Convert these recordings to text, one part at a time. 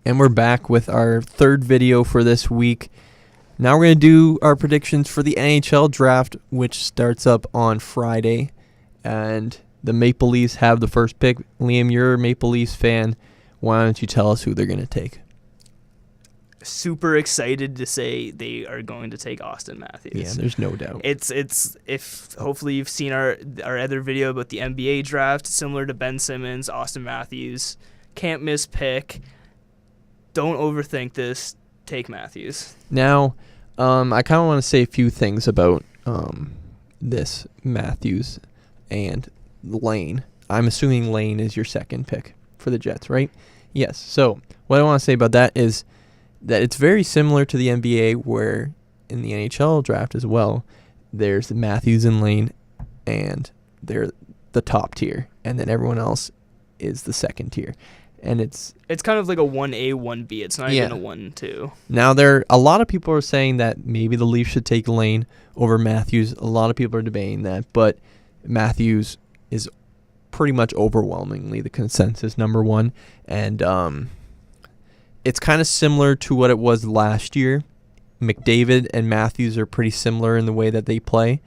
And we're back with our third video for this week. Now we're going to do our predictions for the NHL Draft, which starts up on Friday. And the Maple Leafs have the first pick. Liam, you're a Maple Leafs fan. Why don't you tell us who they're going to take? Super excited to say they are going to take Austin Matthews. Yeah, there's no doubt. It's if hopefully you've seen our other video about the NBA draft, similar to Ben Simmons, Austin Matthews, can't miss pick. Don't overthink this. Take Matthews. Now, I kind of want to say a few things about this Matthews and Lane. I'm assuming Lane is your second pick for the Jets, right? Yes. So what I want to say about that is that it's very similar to the NBA, where in the NHL draft as well, there's Matthews and Lane, and they're the top tier, and then everyone else is the second tier. And it's kind of like a 1A, 1B. It's not even a 1-2. Now, a lot of people are saying that maybe the Leafs should take Lane over Matthews. A lot of people are debating that, but Matthews is pretty much overwhelmingly the consensus number one. And it's kind of similar to what it was last year. McDavid and Matthews are pretty similar in the way that they play.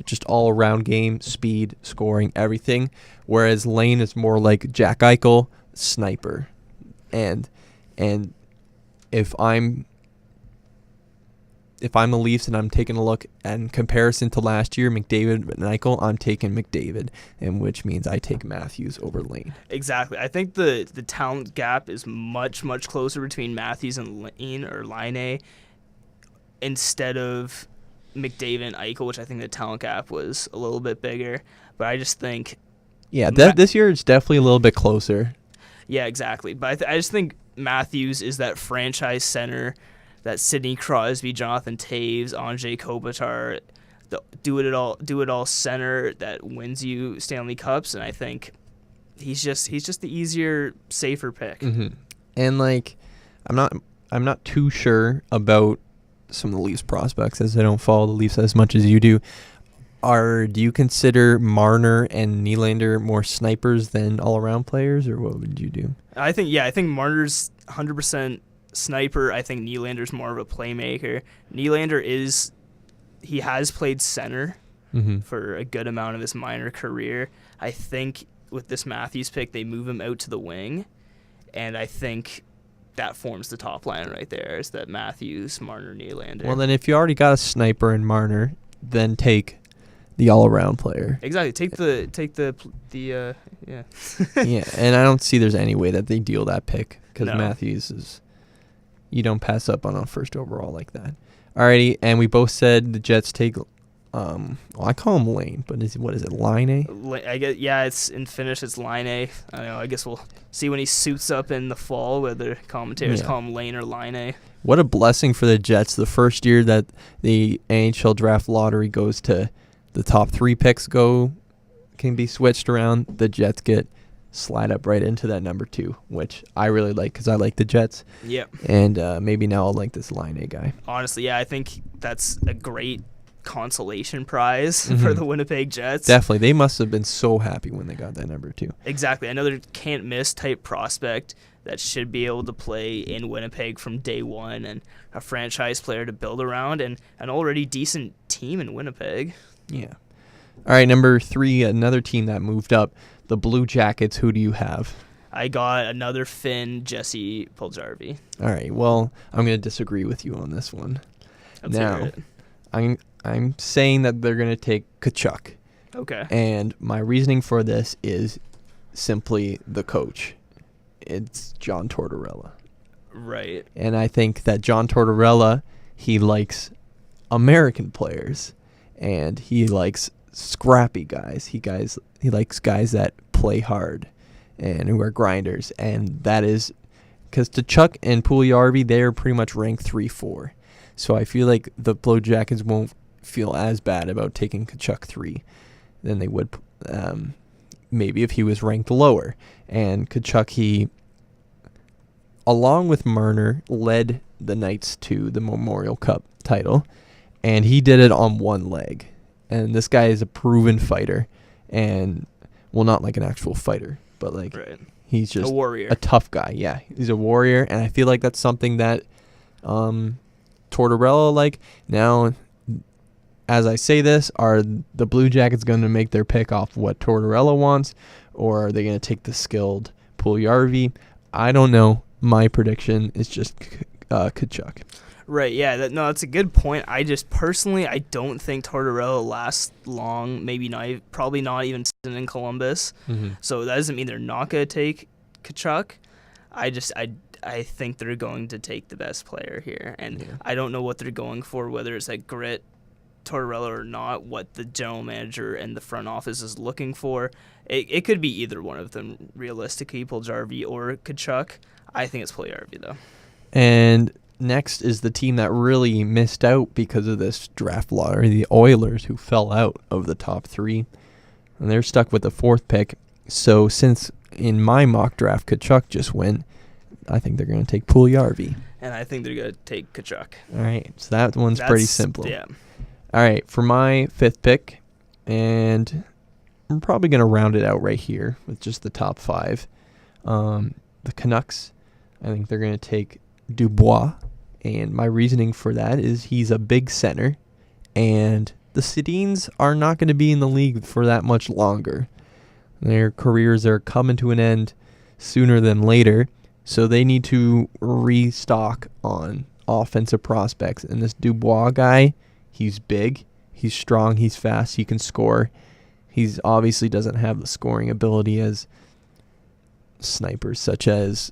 Just all-around game, speed, scoring, everything. Whereas Lane is more like Jack Eichel, sniper. And if I'm the Leafs and I'm taking a look in comparison to last year, McDavid and Eichel, I'm taking McDavid, and which means I take Matthews over Lane. Exactly. I think the talent gap is much, much closer between Matthews and Lane or Line instead of McDavid and Eichel, which I think the talent gap was a little bit bigger. But I just think... Yeah, this year it's definitely a little bit closer. Yeah, exactly. But I just think Matthews is that franchise center, that Sidney Crosby, Jonathan Taves, Anze Kopitar, the do it all center that wins you Stanley Cups, and I think he's just the easier, safer pick. Mm-hmm. And like, I'm not too sure about some of the Leafs prospects, as I don't follow the Leafs as much as you do. Do you consider Marner and Nylander more snipers than all-around players, or what would you do? I think Marner's 100% sniper. I think Nylander's more of a playmaker. Nylander he has played center for a good amount of his minor career. I think with this Matthews pick, they move him out to the wing, and I think that forms the top line right there. Is that Matthews, Marner, Nylander? Well, then if you already got a sniper in Marner, then take the all-around player. Exactly. Take the yeah. Yeah, and I don't see there's any way that they deal that pick, because Matthews is, you don't pass up on a first overall like that. Alrighty, and we both said the Jets take, I call him Lane, but what is it, Line A? I guess, yeah, it's in Finnish, it's Line A. I don't know, I guess we'll see when he suits up in the fall whether commentators call him Lane or Line A. What a blessing for the Jets. The first year that the NHL Draft Lottery goes to the top 3 picks can be switched around, the Jets slide up right into that number 2, which I really like because I like the Jets. Yep. And maybe now I'll like this Line A guy. Honestly, yeah, I think that's a great consolation prize for the Winnipeg Jets. Definitely. They must have been so happy when they got that number 2. Exactly. Another can't-miss type prospect that should be able to play in Winnipeg from day one, and a franchise player to build around, and an already decent team in Winnipeg. Yeah. All right, number 3, another team that moved up, the Blue Jackets. Who do you have? I got another Finn, Jesse Puljujarvi. All right, well, I'm going to disagree with you on this one. Let's hear it. I'm saying that they're going to take Tkachuk. Okay. And my reasoning for this is simply the coach. It's John Tortorella. Right. And I think that John Tortorella, he likes American players, and he likes scrappy guys. He likes guys that play hard and who are grinders. And that is because Tkachuk and Puljujarvi, they're pretty much ranked 3-4. So I feel like the Blue Jackets won't feel as bad about taking Tkachuk 3 than they would maybe if he was ranked lower. And Tkachuk, he, along with Marner, led the Knights to the Memorial Cup title, and he did it on one leg. And this guy is a proven fighter, and, well, not like an actual fighter, but like He's just a warrior, a tough guy. Yeah, he's a warrior, and I feel like that's something that Tortorella like. Now, as I say this, are the Blue Jackets going to make their pick off what Tortorella wants, or are they going to take the skilled Puljujarvi? I don't know. My prediction is just Tkachuk. Right, yeah, that's a good point. I just personally, I don't think Tortorella lasts long. Maybe not, probably not even in Columbus. Mm-hmm. So that doesn't mean they're not going to take Tkachuk. I think they're going to take the best player here, and I don't know what they're going for, whether it's like grit, Tortorella or not. What the general manager and the front office is looking for, it could be either one of them. Realistically, Puljujarvi or Tkachuk. I think it's Puljujarvi though. And next is the team that really missed out because of this draft lottery, the Oilers, who fell out of the top 3. And they're stuck with the 4th pick. So since in my mock draft Tkachuk just went, I think they're going to take Puljujarvi. And I think they're going to take Tkachuk. All right, so that one's pretty simple. Yeah. All right, for my 5th pick, and I'm probably going to round it out right here with just the top 5. The Canucks, I think they're going to take Dubois. And my reasoning for that is he's a big center, and the Sedins are not going to be in the league for that much longer. Their careers are coming to an end sooner than later, so they need to restock on offensive prospects. And this Dubois guy, he's big, he's strong, he's fast, he can score. He's obviously doesn't have the scoring ability as snipers such as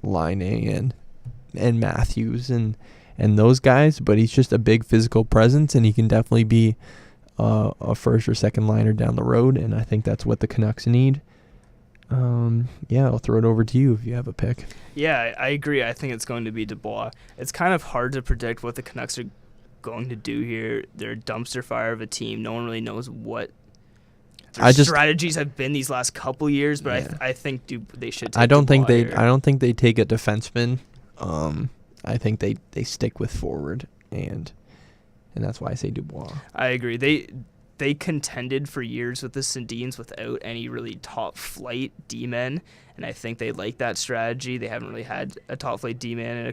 Laine and Matthews and those guys, but he's just a big physical presence, and he can definitely be a first or second liner down the road, and I think that's what the Canucks need. I'll throw it over to you if you have a pick. Yeah, I agree. I think it's going to be Dubois. It's kind of hard to predict what the Canucks are going to do here. They're a dumpster fire of a team. No one really knows what their strategies have been these last couple years, but I think they should take Dubois here. I don't think they take a defenseman. I think they stick with forward, and that's why I say Dubois. I agree. They contended for years with the Sedins without any really top flight D-men, and I think they like that strategy. They haven't really had a top flight D-man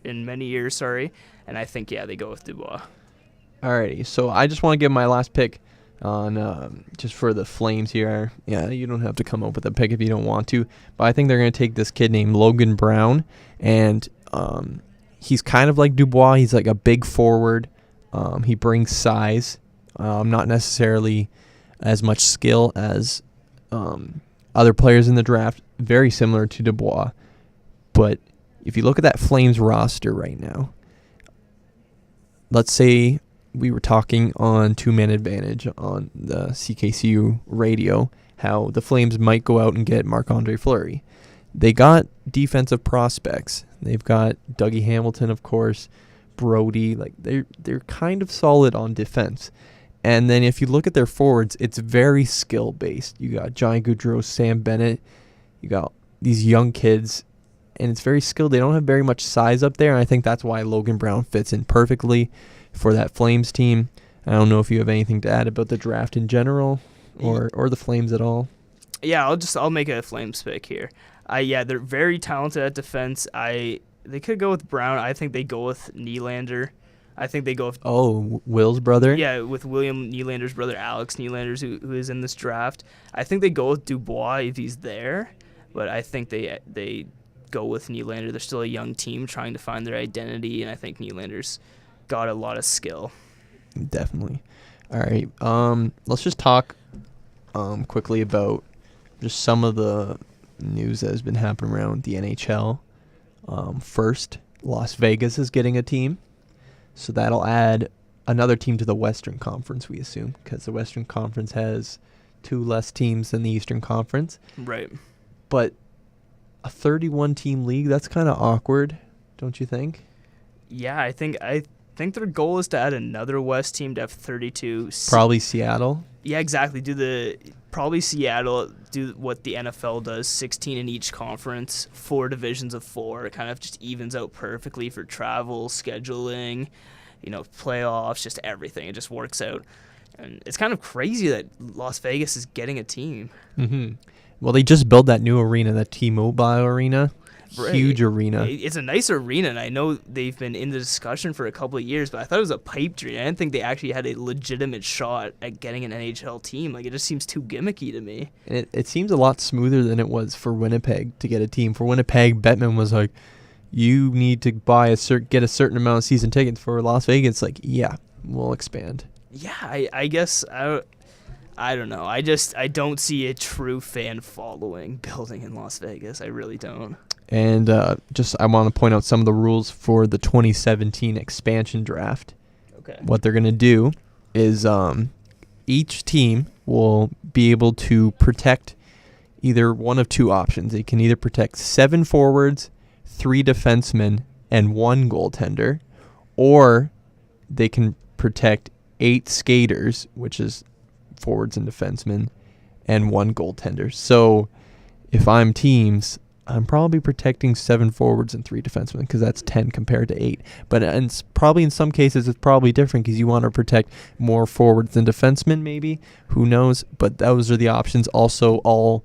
in many years, and I think they go with Dubois. Alrighty, so I just want to give my last pick on just for the Flames here. Yeah, you don't have to come up with a pick if you don't want to, but I think they're going to take this kid named Logan Brown, and he's kind of like Dubois. He's like a big forward. He brings size, not necessarily as much skill as other players in the draft, very similar to Dubois. But if you look at that Flames roster right now, let's say we were talking on two-man advantage on the CKCU radio, how the Flames might go out and get Marc-Andre Fleury. They got defensive prospects. They've got Dougie Hamilton, of course, Brody. Like they're kind of solid on defense. And then if you look at their forwards, it's very skill-based. You got Johnny Gaudreau, Sam Bennett. You got these young kids, and it's very skilled. They don't have very much size up there, and I think that's why Logan Brown fits in perfectly for that Flames team. I don't know if you have anything to add about the draft in general or the Flames at all. Yeah, I'll make a Flames pick here. They're very talented at defense. They could go with Brown. I think they go with Nylander. I think they go with Will's brother. Yeah, with William Nylander's brother, Alex Nylander, who is in this draft. I think they go with Dubois if he's there, but I think they go with Nylander. They're still a young team trying to find their identity, and I think Nylander's got a lot of skill. Definitely. All right. Let's just talk quickly about just some of the news that has been happening around the NHL. First, Las Vegas is getting a team. So that'll add another team to the Western Conference, we assume, because the Western Conference has 2 less teams than the Eastern Conference. Right. But a 31-team league, that's kind of awkward, don't you think? Yeah, I think their goal is to add another West team to have 32. Probably Seattle. Yeah, exactly. Probably Seattle, do what the NFL does, 16 in each conference, 4 divisions of 4. It kind of just evens out perfectly for travel, scheduling, playoffs, just everything. It just works out. And it's kind of crazy that Las Vegas is getting a team. Mm-hmm. Well, they just built that new arena, that T-Mobile arena. Right. Huge arena. It's a nice arena, and I know they've been in the discussion for a couple of years, but I thought it was a pipe dream. I didn't think they actually had a legitimate shot at getting an NHL team. Like, it just seems too gimmicky to me. And it seems a lot smoother than it was for Winnipeg to get a team. For Winnipeg, Bettman was like, you need to get a certain amount of season tickets. For Las Vegas, like, yeah, we'll expand. Yeah, I guess I don't know. I don't see a true fan following building in Las Vegas. I really don't. And I want to point out some of the rules for the 2017 expansion draft. Okay. What they're going to do is each team will be able to protect either one of two options. They can either protect 7 forwards, 3 defensemen, and 1 goaltender, or they can protect 8 skaters, which is forwards and defensemen, and 1 goaltender. So if I'm teams, I'm probably protecting 7 forwards and 3 defensemen because that's 10 compared to 8. But probably in some cases it's probably different because you want to protect more forwards than defensemen maybe. Who knows? But those are the options. Also, all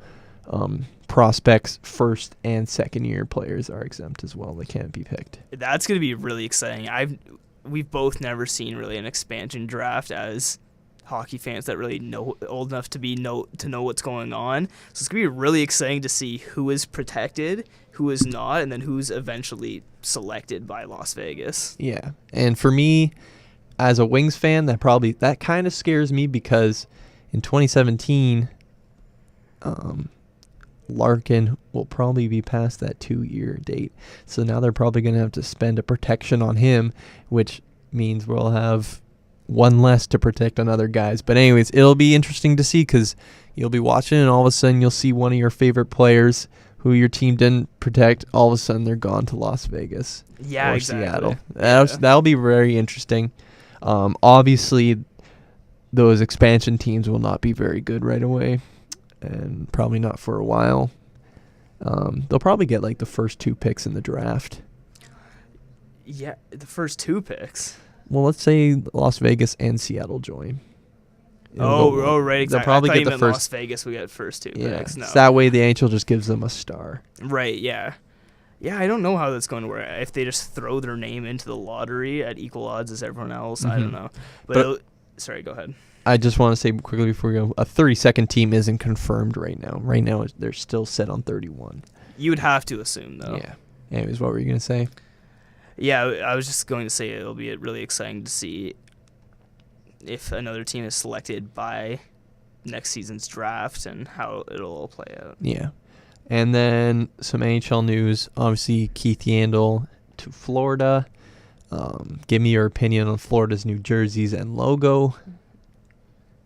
prospects, first and second year players are exempt as well. They can't be picked. That's going to be really exciting. We've both never seen really an expansion draft as hockey fans that really know old enough to know what's going on. So it's gonna be really exciting to see who is protected, who is not, and then who's eventually selected by Las Vegas. Yeah, and for me, as a Wings fan, that kind of scares me because in 2017, Larkin will probably be past that 2-year date. So now they're probably gonna have to spend a protection on him, which means we'll have one less to protect on other guys. But anyways, it'll be interesting to see because you'll be watching and all of a sudden you'll see one of your favorite players who your team didn't protect. All of a sudden they're gone to Las Vegas or exactly. Seattle. That'll be very interesting. Obviously, those expansion teams will not be very good right away and probably not for a while. They'll probably get like the first 2 picks in the draft. Yeah, the first 2 picks. Well, let's say Las Vegas and Seattle join. Right. Exactly. They'll probably I thought get you the meant first. Las Vegas, we got first 2 Yeah. picks. No. So that way the NHL just gives them a star. Right. Yeah. Yeah, I don't know how that's going to work. If they just throw their name into the lottery at equal odds as everyone else, I don't know. But sorry, go ahead. I just want to say quickly before we go, a 32nd team isn't confirmed right now. Right now, they're still set on 31. You would have to assume, though. Yeah. Anyways, what were you going to say? Yeah, I was just going to say it'll be really exciting to see if another team is selected by next season's draft and how it'll all play out. Yeah. And then some NHL news. Obviously, Keith Yandel to Florida. Give me your opinion on Florida's new jerseys and logo.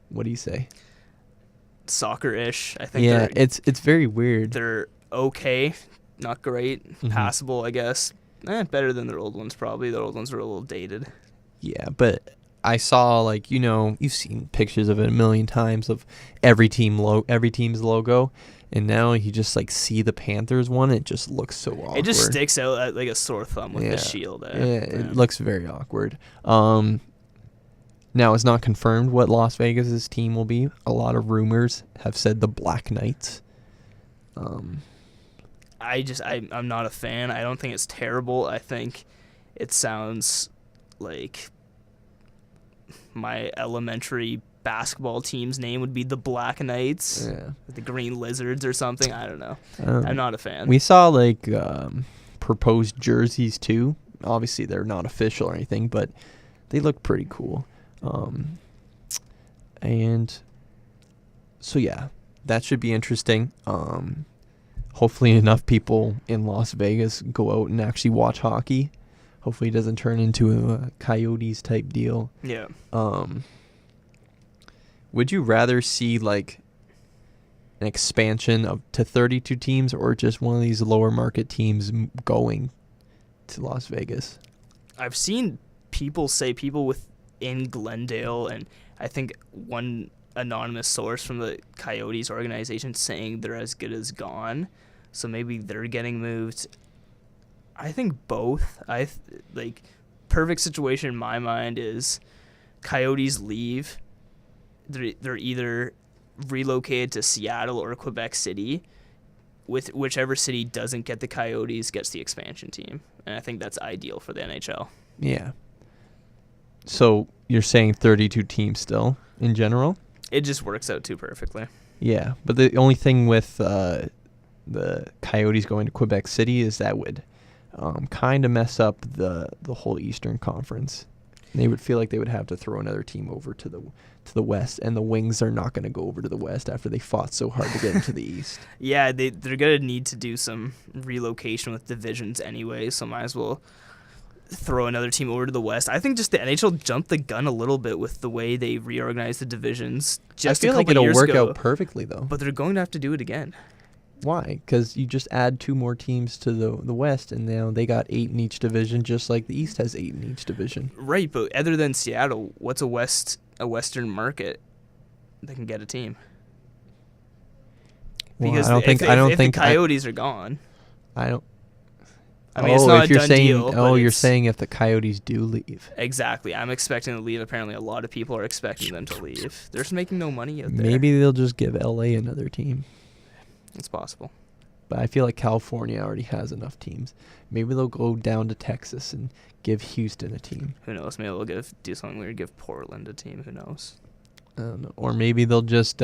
What do you say? Soccer-ish. I think. Yeah, it's very weird. They're okay, not great, passable, I guess. Better than their old ones, probably. Their old ones were a little dated. Yeah, but I saw, you've seen pictures of it a million times of every team's logo, and now you just see the Panthers one. It just looks so awkward. It just sticks out like a sore thumb with the shield. It looks very awkward. Now it's not confirmed what Las Vegas's team will be. A lot of rumors have said the Black Knights. I'm not a fan. I don't think it's terrible. I think it sounds like my elementary basketball team's name would be the Black Knights. Yeah. The Green Lizards or something. I don't know. I'm not a fan. We saw proposed jerseys too. Obviously they're not official or anything, but they look pretty cool. And so yeah, that should be interesting. Hopefully enough people in Las Vegas go out and actually watch hockey. Hopefully it doesn't turn into a Coyotes type deal. Yeah. Would you rather see an expansion to 32 teams or just one of these lower market teams going to Las Vegas? I've seen people within Glendale, and I think one anonymous source from the Coyotes organization saying they're as good as gone. So maybe they're getting moved. I think both. Perfect situation in my mind is Coyotes leave. They're either relocated to Seattle or Quebec City, with whichever city doesn't get the Coyotes gets the expansion team. And I think that's ideal for the NHL. Yeah. So you're saying 32 teams still in general? It just works out too perfectly. Yeah, but the only thing with the Coyotes going to Quebec City is that would kind of mess up the whole Eastern Conference. They would feel like they would have to throw another team over to the West, and the Wings are not going to go over to the West after they fought so hard to get into the East. Yeah, they're going to need to do some relocation with divisions anyway, so might as well throw another team over to the West. I think just the NHL jumped the gun a little bit with the way they reorganized the divisions just I feel a couple like it'll years work ago, out perfectly, though. but they're going to have to do it again. Why? Because you just add 2 more teams to the West, and now they got 8 in each division, just like the East has 8 in each division. Right, but other than Seattle, what's a Western market that can get a team? Well, Because I don't think the Coyotes are gone. I don't. I mean, it's not if a you're done saying, deal. oh, but you're it's- saying if the Coyotes do leave, Exactly. I'm expecting to leave. Apparently, a lot of people are expecting them to leave. They're just making no money out there. maybe they'll just give LA another team. It's possible. But I feel like California already has enough teams. Maybe they'll go down to Texas and give Houston a team. Who knows? Maybe they'll do something weird, give Portland a team. Who knows? I don't know. Or maybe they'll just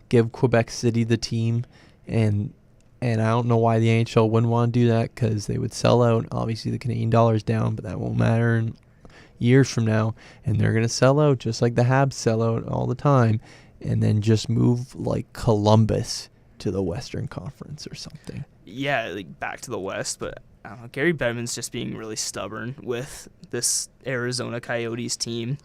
give Quebec City the team, and I don't know why the NHL wouldn't want to do that, because they would sell out. Obviously, the Canadian dollar's down, but that won't matter in years from now. And they're going to sell out just like the Habs sell out all the time, and then just move like Columbus to the Western Conference or something. Yeah, like back to the West, but I don't know. Gary Bettman's just being really stubborn with this Arizona Coyotes team.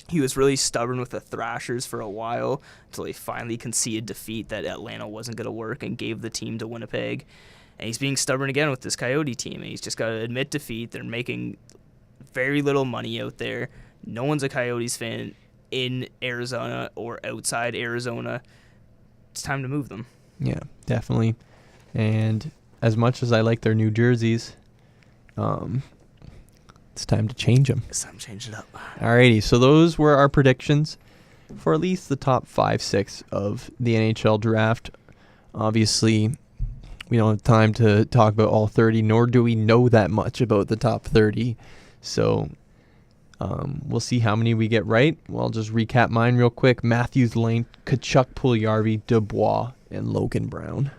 He was really stubborn with the Thrashers for a while until he finally conceded defeat that Atlanta wasn't going to work and gave the team to Winnipeg. And he's being stubborn again with this Coyote team. And he's just got to admit defeat. They're making very little money out there. No one's a Coyotes fan in Arizona or outside Arizona. It's time to move them. Yeah, definitely. And as much as I like their new jerseys, it's time to change them. It's time to change it up. Alrighty, so those were our predictions for at least the top 5-6 of the NHL draft. Obviously, we don't have time to talk about all 30, nor do we know that much about the top 30. So we'll see how many we get right. Well, I'll just recap mine real quick. Matthews, Lane, Kachuk, Puljujarvi, Dubois, and Logan Brown.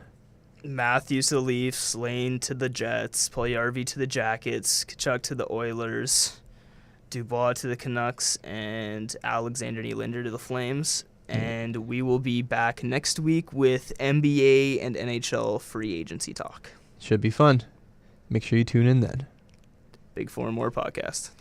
Matthews to the Leafs, Lane to the Jets, Puljujarvi to the Jackets, Kachuk to the Oilers, Dubois to the Canucks, and Alexander Nylander to the Flames. And we will be back next week with NBA and NHL free agency talk. Should be fun. Make sure you tune in then. Big 4 and More podcast.